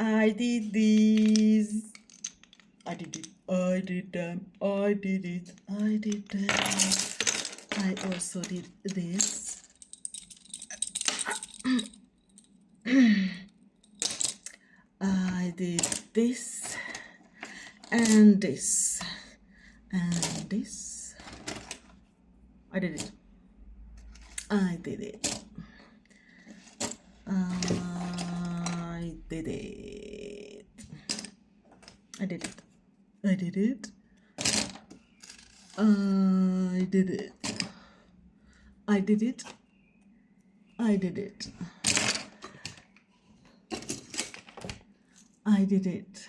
I did this. I did it. I did them. I did it. I did them. I also did this. I did this and this and this. I did it. I did it. I did it. I did it. I did it. I did it. I did it. I did it. I did it.